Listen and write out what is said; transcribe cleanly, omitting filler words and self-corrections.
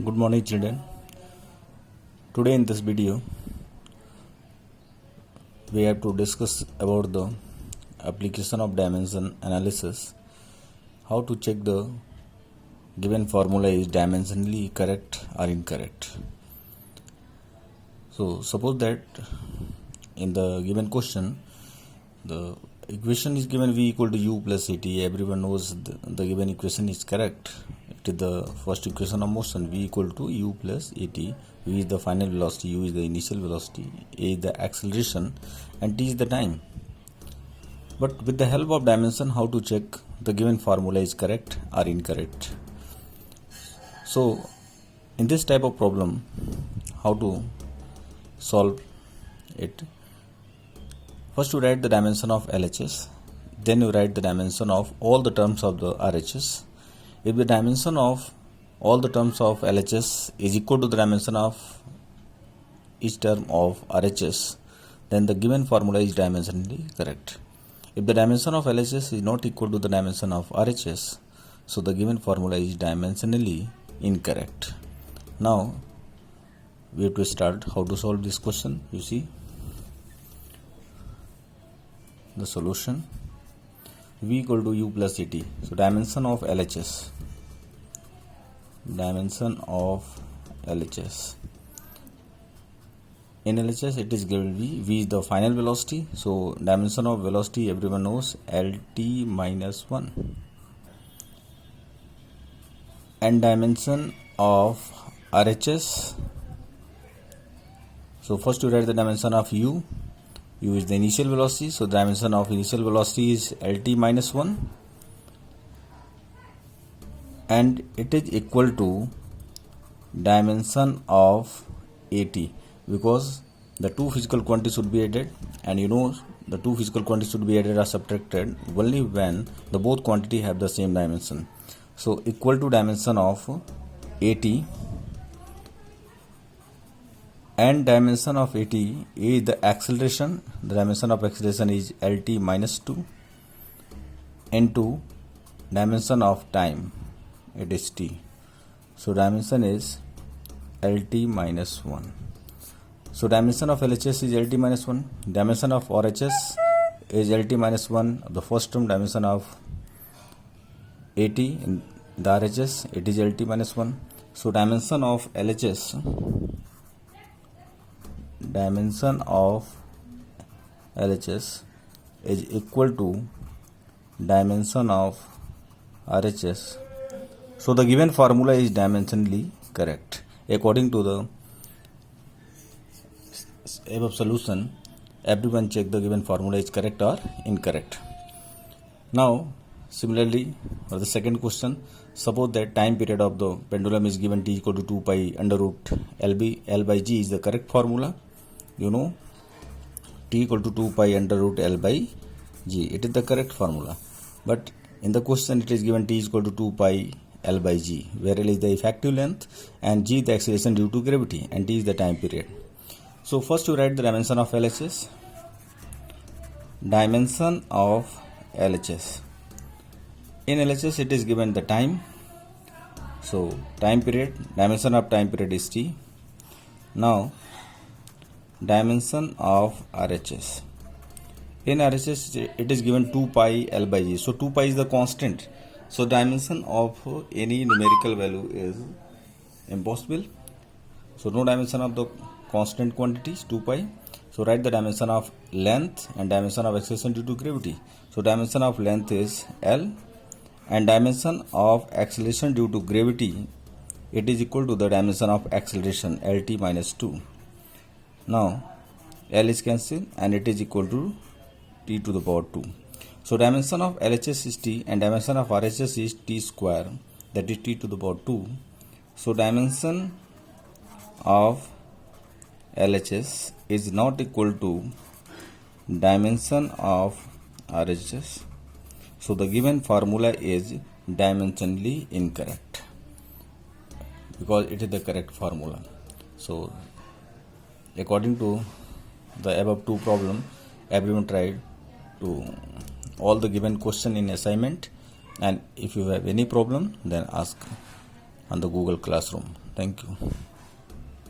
Good morning, children. Today in this video we have to discuss about the application of dimension analysis, how to check the given formula is dimensionally correct or incorrect. So suppose that in the given question the equation is given v equal to u plus at. Everyone knows the given equation is correct. It is the first equation of motion, v equal to u plus at. V is the final velocity, u is the initial velocity, a is the acceleration, and t is the time. But with the help of dimension, how to check the given formula is correct or incorrect. So in this type of problem, how to solve it? First you write the dimension of LHS, then you write the dimension of all the terms of the RHS. If the dimension of all the terms of LHS is equal to the dimension of each term of RHS, then the given formula is dimensionally correct. If the dimension of LHS is not equal to the dimension of RHS, so the given formula is dimensionally incorrect. Now we have to start how to solve this question. You see the solution, v equal to u plus at. So dimension of LHS, in LHS it is given v is the final velocity. So dimension of velocity everyone knows, lt minus 1, and dimension of RHS. So first you write the dimension of u is the initial velocity, so dimension of initial velocity is lt minus 1, and it is equal to dimension of at, because the two physical quantities should be added, and you know the two physical quantities should be added or subtracted only when the both quantity have the same dimension. So equal to dimension of at, and dimension of at is the acceleration. The dimension of acceleration is lt minus 2 into dimension of time, it is t. So dimension is lt minus 1. So dimension of LHS is lt minus 1. Dimension of RHS is lt minus 1. The first term dimension of at in the RHS, it is lt minus 1. So dimension of LHS, is equal to dimension of RHS. So the given formula is dimensionally correct. According to the above solution, everyone check the given formula is correct or incorrect. Now similarly for the second question, suppose that time period of the pendulum is given t equal to 2 pi under root L by G is the correct formula. You know t equal to 2 pi under root L by G, it is the correct formula. But in the question it is given t is equal to 2 pi L by G, where L is the effective length and G the acceleration due to gravity, and T is the time period. So first you write the dimension of LHS. Dimension of LHS. In LHS it is given the time. So time period, dimension of time period is T. Now dimension of RHS. In RHS it is given 2 pi L by G. So 2 pi is the constant. So dimension of any numerical value is impossible. So no dimension of the constant quantities 2 pi. So write the dimension of length and dimension of acceleration due to gravity. So dimension of length is L, and dimension of acceleration due to gravity, it is equal to the dimension of acceleration lt minus 2. Now L is cancelled and it is equal to t to the power 2. So dimension of LHS is t and dimension of RHS is t square, that is t to the power 2. So dimension of LHS is not equal to dimension of RHS. So the given formula is dimensionally incorrect, because it is the correct formula. So according to the above two problem, everyone tried to all the given question in assignment, and if you have any problem then ask on the Google Classroom. Thank you.